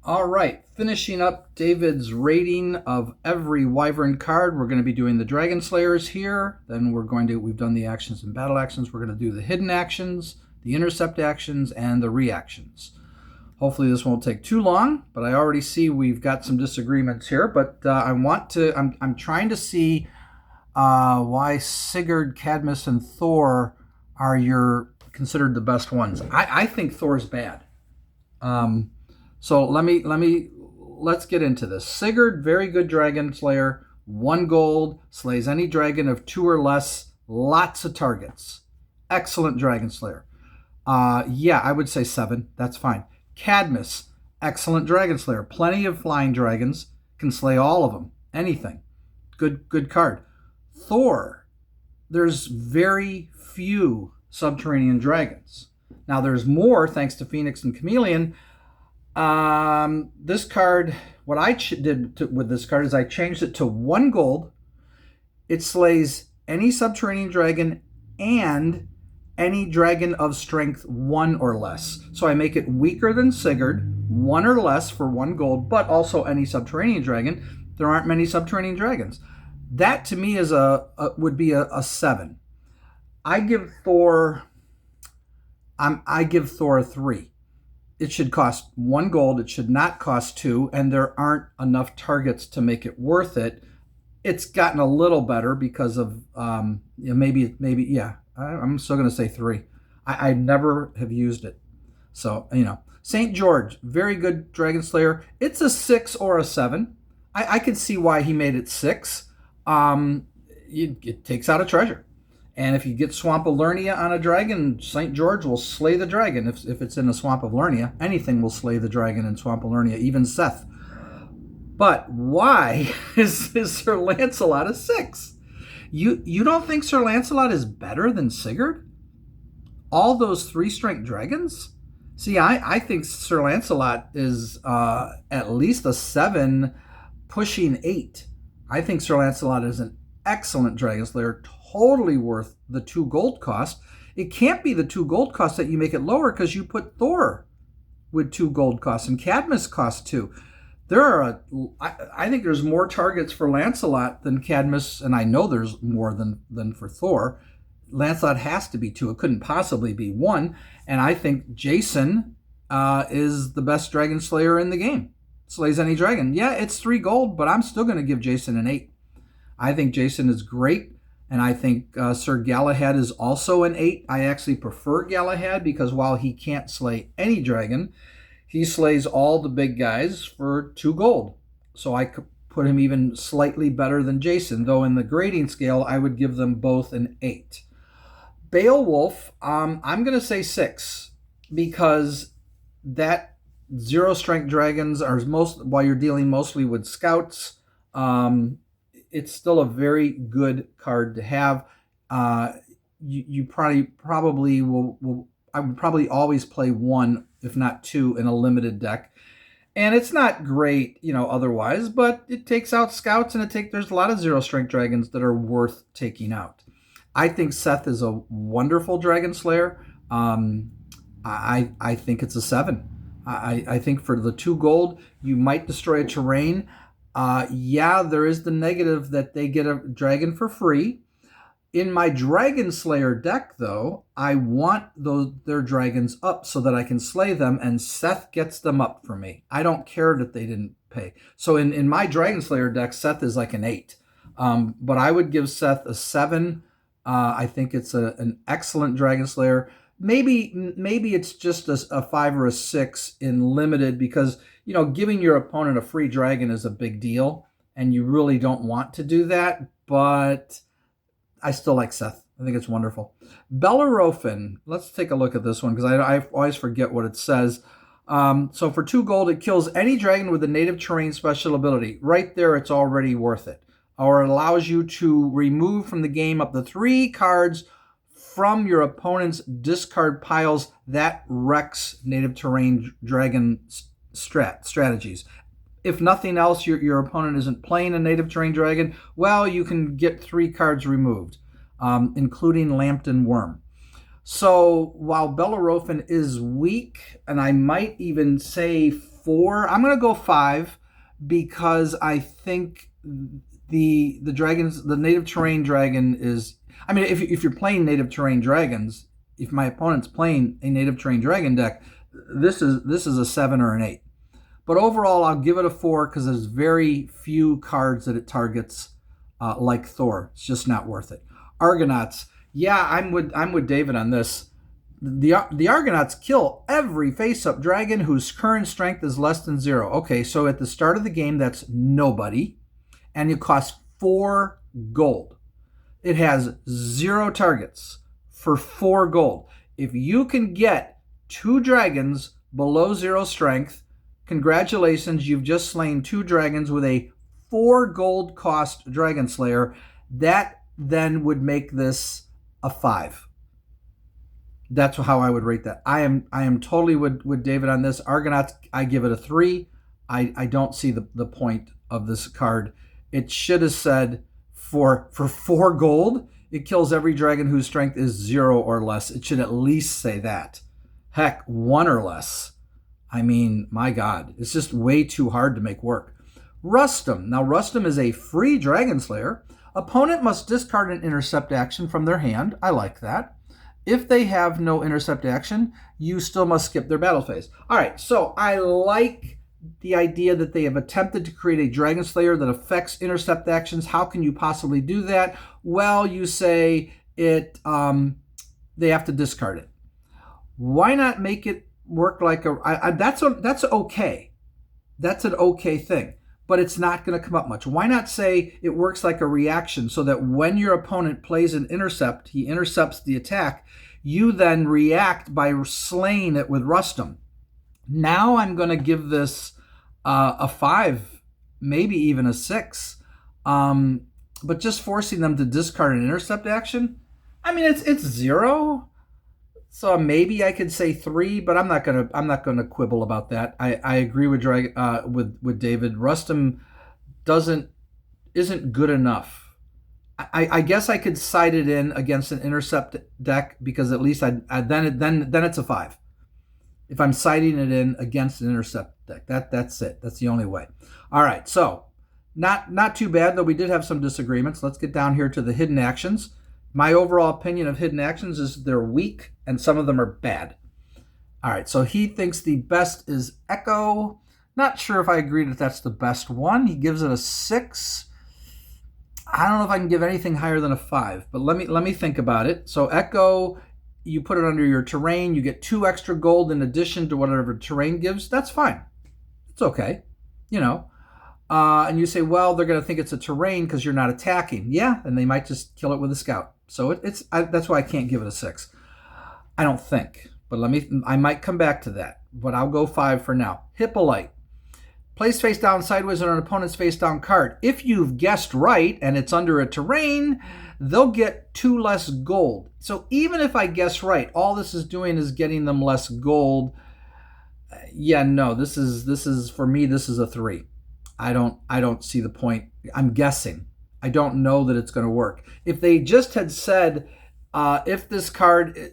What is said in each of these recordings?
All right, finishing up David's rating of every Wyvern card. We're going to be doing the Dragon Slayers here. Then we've done the actions and battle actions. We're going to do the hidden actions, the intercept actions, and the reactions. Hopefully this won't take too long, but I already see we've got some disagreements here. But I'm trying to see why Sigurd, Cadmus, and Thor are considered the best ones. I think Thor's bad. So let's get into this. Sigurd, very good dragon slayer, 1 gold, slays any dragon of 2 or less, lots of targets. Excellent dragon slayer. Yeah, I would say 7. That's fine. Cadmus, excellent dragon slayer. Plenty of flying dragons, can slay all of them. Anything. Good card. Thor, there's very few subterranean dragons. Now there's more thanks to Phoenix and Chameleon. This card, what I did with this card is I changed it to 1 gold. It slays any subterranean dragon and any dragon of strength 1 or less. So I make it weaker than Sigurd, 1 or less for 1 gold, but also any subterranean dragon. There aren't many subterranean dragons. That to me is would be a 7. I give Thor a 3. It should cost 1 gold. It should not cost 2, and there aren't enough targets to make it worth it. It's gotten a little better because of maybe yeah. I'm still going to say 3. I never have used it, so Saint George, very good dragon slayer. It's a 6 or a 7. I can see why he made it 6. It takes out a treasure. And if you get Swamp of Lernia on a dragon, St. George will slay the dragon. If it's in a Swamp of Lernia, anything will slay the dragon in Swamp of Lernia, even Seth. But why is Sir Lancelot a 6? You don't think Sir Lancelot is better than Sigurd? All those 3-strength dragons? See, I think Sir Lancelot is at least a 7, pushing 8. I think Sir Lancelot is an excellent dragon slayer, totally worth the 2 gold cost. It can't be the 2 gold cost that you make it lower because you put Thor with 2 gold costs and Cadmus costs 2. I think there's more targets for Lancelot than Cadmus, and I know there's more than for Thor. Lancelot has to be 2. It couldn't possibly be 1. And I think Jason is the best dragon slayer in the game. Slays any dragon. Yeah, it's 3 gold, but I'm still going to give Jason an 8. I think Jason is great, and I think Sir Galahad is also an 8. I actually prefer Galahad because while he can't slay any dragon, he slays all the big guys for 2 gold. So I could put him even slightly better than Jason, though in the grading scale, I would give them both an 8. Beowulf, I'm going to say 6 because that 0-strength dragons are while you're dealing mostly with scouts, it's still a very good card to have. You probably will. I would probably always play 1, if not 2, in a limited deck, and it's not great, otherwise. But it takes out scouts, and there's a lot of 0-strength dragons that are worth taking out. I think Seth is a wonderful dragon slayer. I think it's a 7. I think for the 2 gold, you might destroy a terrain. Yeah, there is the negative that they get a dragon for free. In my Dragon Slayer deck, though, I want their dragons up so that I can slay them, and Seth gets them up for me. I don't care that they didn't pay. So in my Dragon Slayer deck, Seth is like an 8. But I would give Seth a 7. I think it's an excellent Dragon Slayer. Maybe it's just a 5 or a 6 in limited because, giving your opponent a free dragon is a big deal, and you really don't want to do that, but I still like Seth. I think it's wonderful. Bellerophon, let's take a look at this one because I always forget what it says. So for 2 gold, it kills any dragon with a native terrain special ability. Right there, it's already worth it. Or it allows you to remove from the game up to 3 cards from your opponent's discard piles that wrecks native terrain dragon strategies. If nothing else, your opponent isn't playing a native terrain dragon, well, you can get 3 cards removed, including Lambton Worm. So while Bellerophon is weak, and I might even say 4. I'm going to go 5 because I think the native terrain dragon is. I mean, if you're playing native terrain dragons, if my opponent's playing a native terrain dragon deck, this is a 7 or an 8. But overall, I'll give it a 4 because there's very few cards that it targets, like Thor. It's just not worth it. Argonauts, yeah, I'm with David on this. The Argonauts kill every face-up dragon whose current strength is less than 0. Okay, so at the start of the game, that's nobody, and it costs 4 gold. It has 0 targets for 4 gold. If you can get 2 dragons below 0 strength, congratulations, you've just slain 2 dragons with a 4 gold cost Dragon Slayer. That then would make this a 5. That's how I would rate that. I am totally with David on this. Argonauts, I give it a 3. I don't see the point of this card. It should have said for 4 gold, it kills every dragon whose strength is 0 or less. It should at least say that. Heck, 1 or less. I mean, my God, it's just way too hard to make work. Rustum. Now, Rustum is a free Dragon Slayer. Opponent must discard an Intercept action from their hand. I like that. If they have no Intercept action, you still must skip their battle phase. All right, so I like the idea that they have attempted to create a Dragon Slayer that affects Intercept actions. How can you possibly do that? Well, you say it. They have to discard it. Why not make it work like that's okay. That's an okay thing, but it's not going to come up much. Why not say it works like a reaction so that when your opponent plays an Intercept, he intercepts the attack, you then react by slaying it with Rustum. Now I'm going to give this a 5, maybe even a 6. But just forcing them to discard an Intercept action, I mean, it's 0. So maybe I could say 3, but I'm not gonna quibble about that. I agree with David. Rustum isn't good enough. I guess I could side it in against an Intercept deck because at least then it's a 5. If I'm siding it in against an Intercept deck, that's it. That's the only way. All right, so not too bad, though we did have some disagreements. Let's get down here to the hidden actions. My overall opinion of hidden actions is they're weak and some of them are bad. All right, so he thinks the best is Echo. Not sure if I agree that that's the best one. He gives it a 6. I don't know if I can give anything higher than a 5, but let me think about it. So Echo, you put it under your terrain. You get 2 extra gold in addition to whatever terrain gives. That's fine. It's okay, you know. And you say, well, they're going to think it's a terrain because you're not attacking. Yeah, and they might just kill it with a scout. So that's why I can't give it a 6. I don't think, but I might come back to that. But I'll go 5 for now. Hippolyte. Place face down sideways on an opponent's face down card. If you've guessed right and it's under a terrain, they'll get 2 less gold. So even if I guess right, all this is doing is getting them less gold. Yeah, no, this is for me, this is a 3. I don't see the point. I'm guessing. I don't know that it's going to work. If they just had said, if this card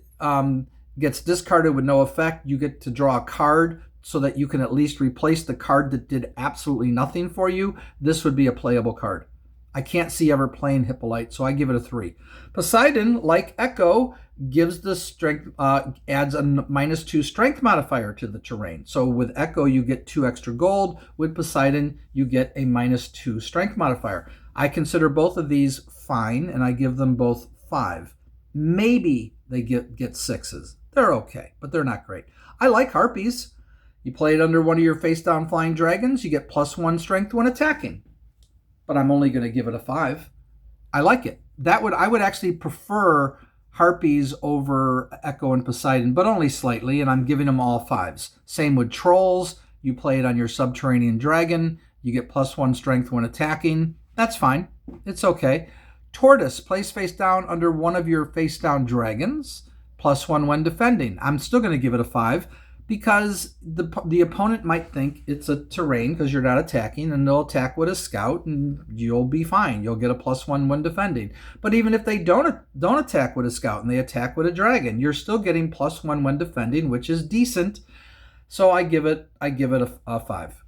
gets discarded with no effect, you get to draw a card so that you can at least replace the card that did absolutely nothing for you, this would be a playable card. I can't see ever playing Hippolyte, so I give it a 3. Poseidon, like Echo, gives the strength, adds a -2 strength modifier to the terrain. So with Echo, you get 2 extra gold. With Poseidon, you get a -2 strength modifier. I consider both of these fine, and I give them both 5. Maybe they get 6s. They're okay, but they're not great. I like Harpies. You play it under one of your face-down flying dragons, you get +1 strength when attacking. But I'm only going to give it a 5. I like it. I would actually prefer Harpies over Echo and Poseidon, but only slightly, and I'm giving them all 5s. Same with Trolls. You play it on your subterranean dragon, you get +1 strength when attacking. That's fine. It's okay. Tortoise, place face down under one of your face down dragons, +1 when defending. I'm still going to give it a 5 because the opponent might think it's a terrain because you're not attacking, and they'll attack with a scout and you'll be fine. You'll get a +1 when defending. But even if they don't attack with a scout and they attack with a dragon, you're still getting +1 when defending, which is decent. So I give it a 5.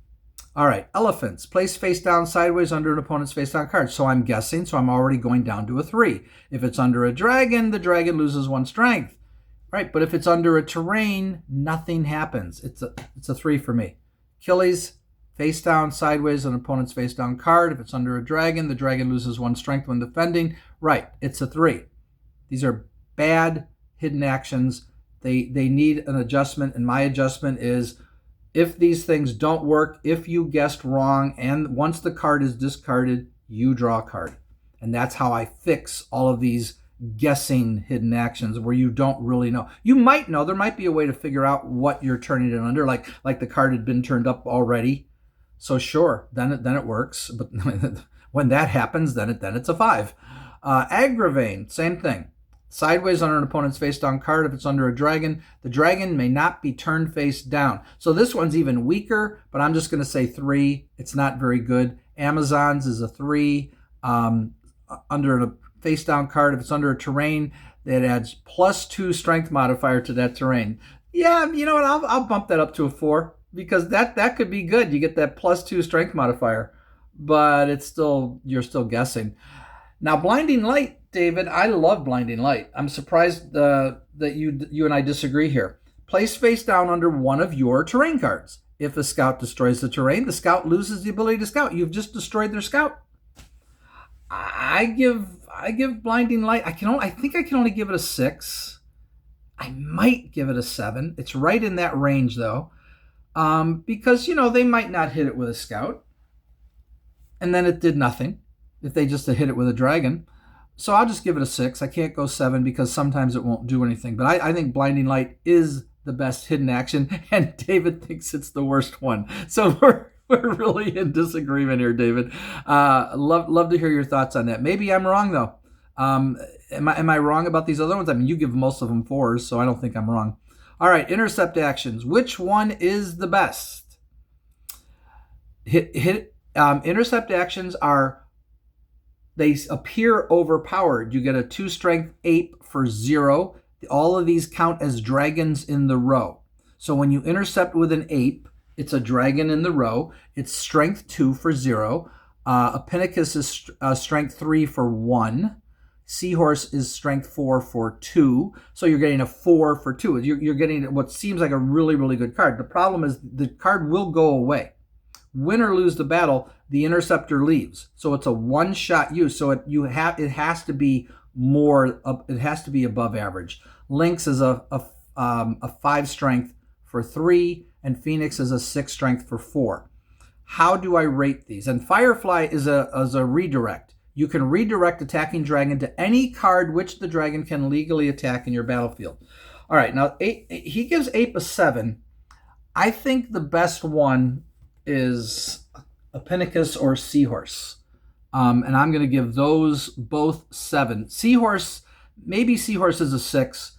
All right, elephants. Place face down sideways under an opponent's face down card. So I'm guessing, so I'm already going down to a 3. If it's under a dragon, the dragon loses 1 strength. Right, but if it's under a terrain, nothing happens. It's a 3 for me. Achilles, face down sideways, an opponent's face down card. If it's under a dragon, the dragon loses 1 strength when defending. Right, it's a 3. These are bad hidden actions. They need an adjustment, and my adjustment is if these things don't work, if you guessed wrong, and once the card is discarded, you draw a card. And that's how I fix all of these guessing hidden actions where you don't really know. You might know. There might be a way to figure out what you're turning it under, like the card had been turned up already. So sure, then it works. But when that happens, then it's a 5. Aggravate, same thing. Sideways under an opponent's face down card. If it's under a dragon, the dragon may not be turned face down. So this one's even weaker, but I'm just going to say 3. It's not very good. Amazons is a 3. Under a face down card, if it's under a terrain, that adds +2 strength modifier to that terrain. Yeah, you know what? I'll bump that up to a 4 because that could be good. You get that +2 strength modifier, but you're still guessing. Now, blinding light, David, I love blinding light. I'm surprised that you and I disagree here. Place face down under one of your terrain cards. If a scout destroys the terrain, the scout loses the ability to scout. You've just destroyed their scout. I give blinding light. I think I can only give it a 6. I might give it a 7. It's right in that range though, because they might not hit it with a scout, and then it did nothing if they just hit it with a dragon. So I'll just give it a 6. I can't go 7 because sometimes it won't do anything. But I think blinding light is the best hidden action, and David thinks it's the worst one. So we're really in disagreement here, David. Love to hear your thoughts on that. Maybe I'm wrong though. Am I wrong about these other ones? I mean, you give most of them 4s, so I don't think I'm wrong. All right, intercept actions. Which one is the best? Intercept actions they appear overpowered. You get a 2 strength ape for 0. All of these count as dragons in the row. So when you intercept with an ape, it's a dragon in the row. It's strength 2 for 0. Epicus is strength 3 for 1. Seahorse is strength 4 for 2. So you're getting a 4 for 2. You're getting what seems like a really, really good card. The problem is the card will go away. Win or lose the battle, the interceptor leaves. So it's a one-shot use. So it has to be more. It has to be above average. Lynx is a 5 strength for 3, and Phoenix is a 6 strength for 4. How do I rate these? And Firefly is a redirect. You can redirect attacking dragon to any card which the dragon can legally attack in your battlefield. All right, now he gives Ape a 7. I think the best one is Epicus or Seahorse. And I'm going to give those both 7. Maybe Seahorse is a 6.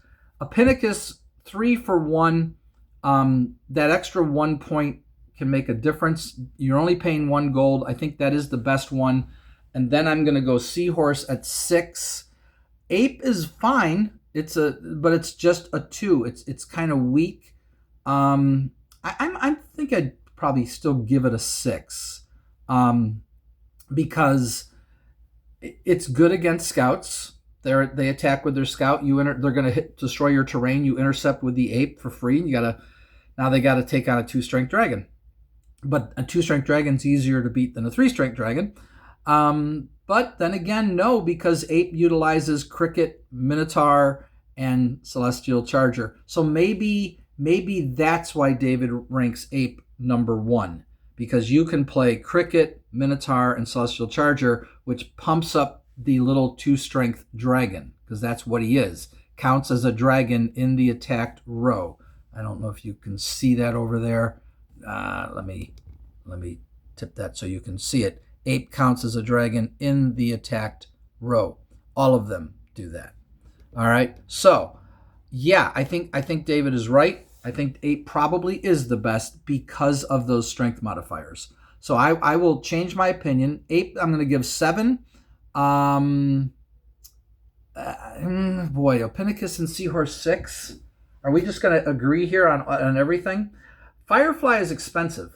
Epicus, 3 for 1. That extra 1 point can make a difference. You're only paying 1 gold. I think that is the best one. And then I'm going to go Seahorse at 6. Ape is fine. But it's just a 2. It's kind of weak. I think I'd probably still give it a 6, because it's good against scouts. They attack with their scout. They're going to destroy your terrain. You intercept with the ape for free. Now they got to take on a 2-strength dragon, but a 2-strength dragon's easier to beat than a 3-strength dragon. But then again, no, because ape utilizes cricket, minotaur, and celestial charger. So maybe that's why David ranks ape number 1, because you can play cricket, minotaur, and celestial charger, which pumps up the little 2-strength dragon, because that's what he is. Counts as a dragon in the attacked row. I don't know if you can see that over there. Let me tip that so you can see it. Ape counts as a dragon in the attacked row. All of them do that. All right. So, yeah, I think David is right. I think ape probably is the best because of those strength modifiers. So I will change my opinion. Ape, I'm going to give 7. Epicus and Seahorse 6. Are we just going to agree here on everything? Firefly is expensive,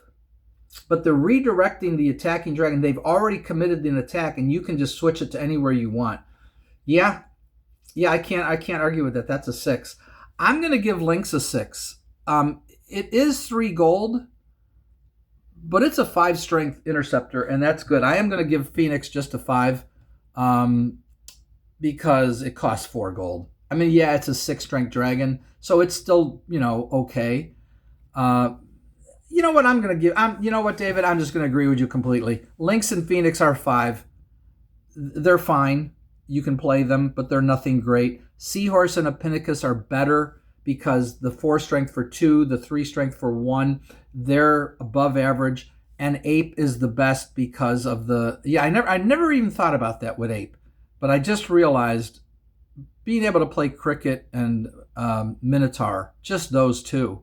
but they're redirecting the attacking dragon. They've already committed an attack, and you can just switch it to anywhere you want. Yeah, yeah, I can't argue with that. That's a 6. I'm gonna give Lynx a 6. It is 3 gold, but it's a 5 strength interceptor, and that's good. I am gonna give Phoenix just a 5, because it costs 4 gold. I mean, yeah, it's a 6 strength dragon, so it's still, okay. Uh, you know what I'm gonna give? You know what, David? I'm just gonna agree with you completely. Lynx and Phoenix are 5. They're fine. You can play them, but they're nothing great. Seahorse and Epicus are better because the 4 strength for 2, the 3 strength for 1, they're above average. And Ape is the best because of I never even thought about that with Ape, but I just realized being able to play Cricket and Minotaur, just those two,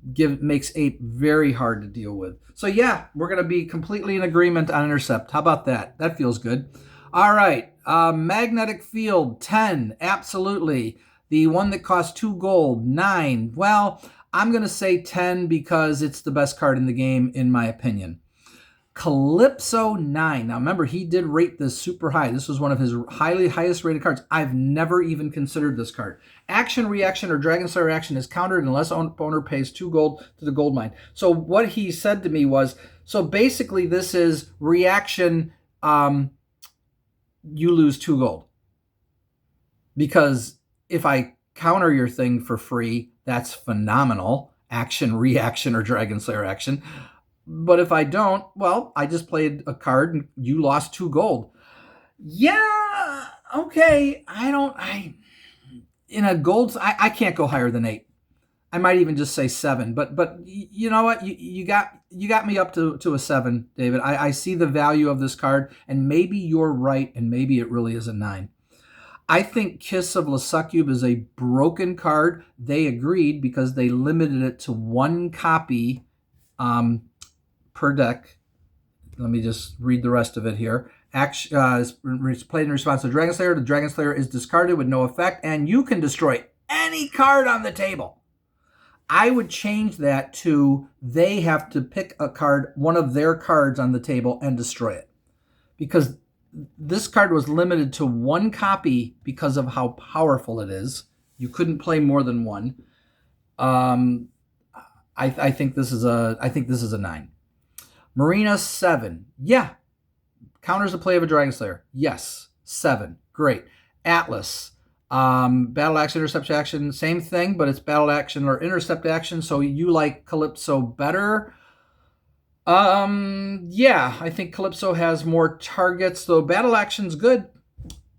makes Ape very hard to deal with. So yeah, we're going to be completely in agreement on Intercept. How about that? That feels good. All right, Magnetic Field, 10, absolutely. The one that costs 2 gold, 9. Well, I'm going to say 10 because it's the best card in the game, in my opinion. Calypso, 9. Now remember, he did rate this super high. This was one of his highest rated cards. I've never even considered this card. Action, reaction, or Dragon Slayer action is countered unless owner pays 2 gold to the gold mine. So what he said to me was, so basically this is reaction, you lose 2 gold. Because if I counter your thing for free, that's phenomenal. Action, reaction, or Dragon Slayer action. But if I don't, well, I just played a card and you lost 2 gold. Yeah, okay. In a gold, I can't go higher than 8. I might even just say 7. But you know what? You got me up to a 7, David. I see the value of this card, and maybe you're right, and maybe it really is a 9. I think Kiss of Lasukube is a broken card. They agreed because they limited it to 1 copy per deck. Let me just read the rest of it here. Action is played in response to Dragon Slayer. The Dragon Slayer is discarded with no effect, and you can destroy any card on the table. I would change that to they have to pick a card, one of their cards on the table, and destroy it. Because this card was limited to 1 copy because of how powerful it is. You couldn't play more than 1. I think this is a 9. Marina, 7. Yeah. Counters the play of a Dragon Slayer. Yes. 7. Great. Atlas. Battle action, intercept action. Same thing, but it's battle action or intercept action. So you like Calypso better. Yeah, I think Calypso has more targets, though battle action's good.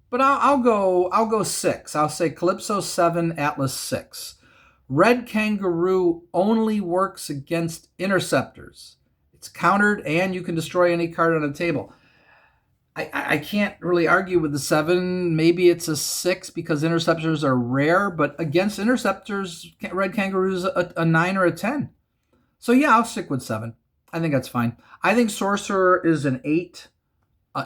But I'll go 6. I'll say Calypso 7, Atlas 6. Red Kangaroo only works against interceptors. It's countered, and you can destroy any card on the table. I can't really argue with the 7. Maybe it's a 6 because interceptors are rare, but against interceptors, Red Kangaroo's a 9 or a 10. So yeah, I'll stick with 7. I think that's fine. I think Sorcerer is an 8,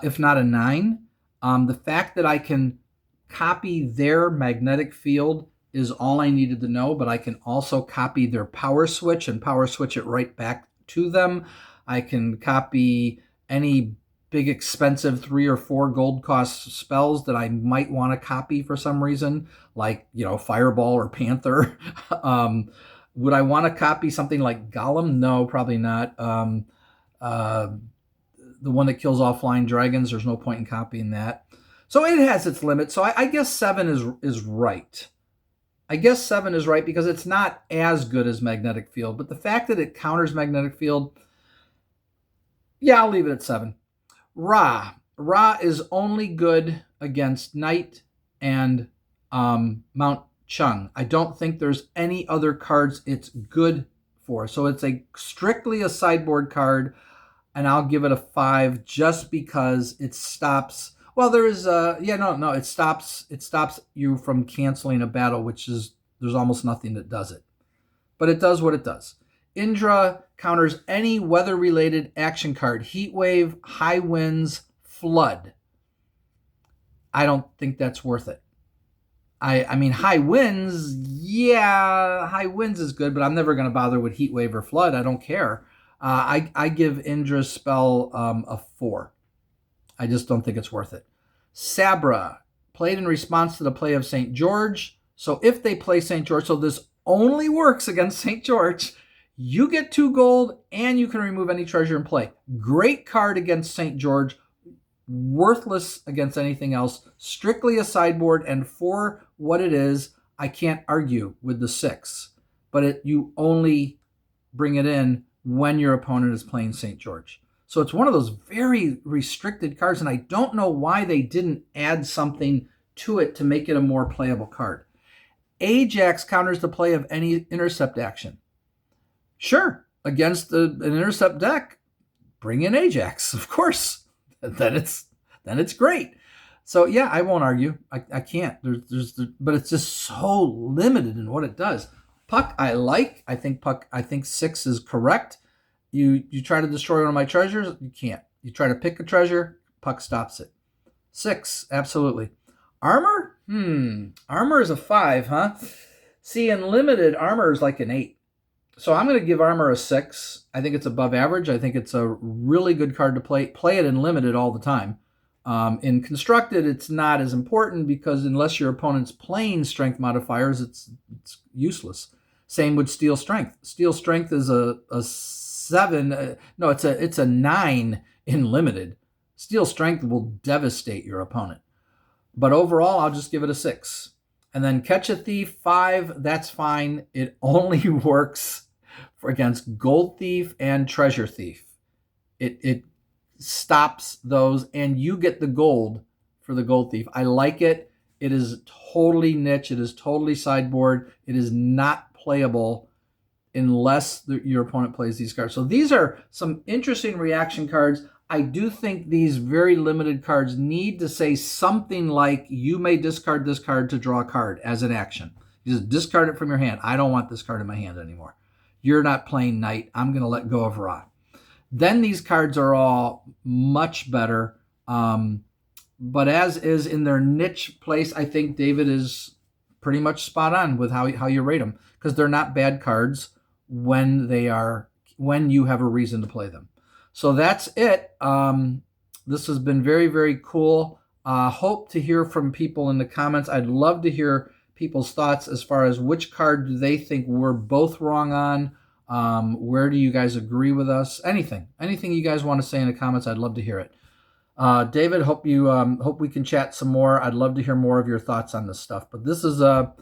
if not a 9. The fact that I can copy their magnetic field is all I needed to know, but I can also copy their power switch and power switch it right back to them. I can copy any big expensive 3 or 4 gold cost spells that I might want to copy for some reason, like, Fireball or Panther. Would I want to copy something like Golem? No, probably not. The one that kills all flying dragons, there's no point in copying that. So it has its limit. So I guess 7 is right. I guess 7 is right because it's not as good as Magnetic Field. But the fact that it counters Magnetic Field, yeah, I'll leave it at 7. Ra. Ra is only good against Knight and Mount Chung. I don't think there's any other cards it's good for. So it's strictly a sideboard card, and I'll give it a 5 just because it stops. Well, there's it stops you from canceling a battle, there's almost nothing that does it. But it does what it does. Indra counters any weather-related action card. Heat wave, high winds, flood. I don't think that's worth it. I mean, high winds, yeah, high winds is good, but I'm never going to bother with heat wave or flood. I don't care. I give Indra's spell a 4. I just don't think it's worth it. Sabra, played in response to the play of St. George. So if they play St. George, so this only works against St. George, you get 2 gold and you can remove any treasure in play. Great card against St. George, worthless against anything else, strictly a sideboard, and for what it is, I can't argue with the 6. But you only bring it in when your opponent is playing St. George. So it's one of those very restricted cards, and I don't know why they didn't add something to it to make it a more playable card. Ajax counters the play of any intercept action. Sure, against an intercept deck, bring in Ajax, of course. Then it's great. So yeah, I won't argue. I can't. But it's just so limited in what it does. Puck, I like. I think 6 is correct. You try to destroy one of my treasures, you can't. You try to pick a treasure, Puck stops it. 6, absolutely. Armor? Armor is a 5, huh? See, in limited, armor is like an 8. So I'm going to give armor a 6. I think it's above average. I think it's a really good card to play. Play it in limited all the time. In constructed, it's not as important because unless your opponent's playing strength modifiers, it's useless. Same with steel strength. Steel strength is a 7. No, it's a 9 in limited. Steel strength will devastate your opponent. But overall, I'll just give it a 6. And then catch a thief, 5. That's fine. It only works against gold thief and treasure thief. It stops those, and you get the gold for the gold thief. I like it. It is totally niche. It is totally sideboard. It is not playable unless your opponent plays these cards. So these are some interesting reaction cards. I do think these very limited cards need to say something like, you may discard this card to draw a card as an action. You just discard it from your hand. I don't want this card in my hand anymore. You're not playing Knight. I'm going to let go of Ra. Then these cards are all much better. But as is in their niche place, I think David is pretty much spot on with how you rate them, because they're not bad cards when you have a reason to play them. So that's it. This has been very, very cool. Hope to hear from people in the comments. I'd love to hear people's thoughts as far as which card do they think we're both wrong on. Where do you guys agree with us? Anything you guys want to say in the comments, I'd love to hear it. David, hope we can chat some more. I'd love to hear more of your thoughts on this stuff. But this is a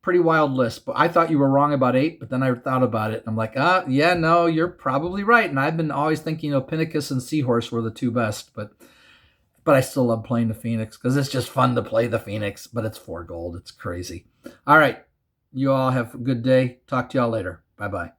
pretty wild list. But I thought you were wrong about 8, but then I thought about it. And I'm like, yeah, no, you're probably right. And I've been always thinking, Pinnacus and Seahorse were the 2 best. But I still love playing the Phoenix because it's just fun to play the Phoenix. But it's 4 gold. It's crazy. All right. You all have a good day. Talk to y'all later. Bye-bye.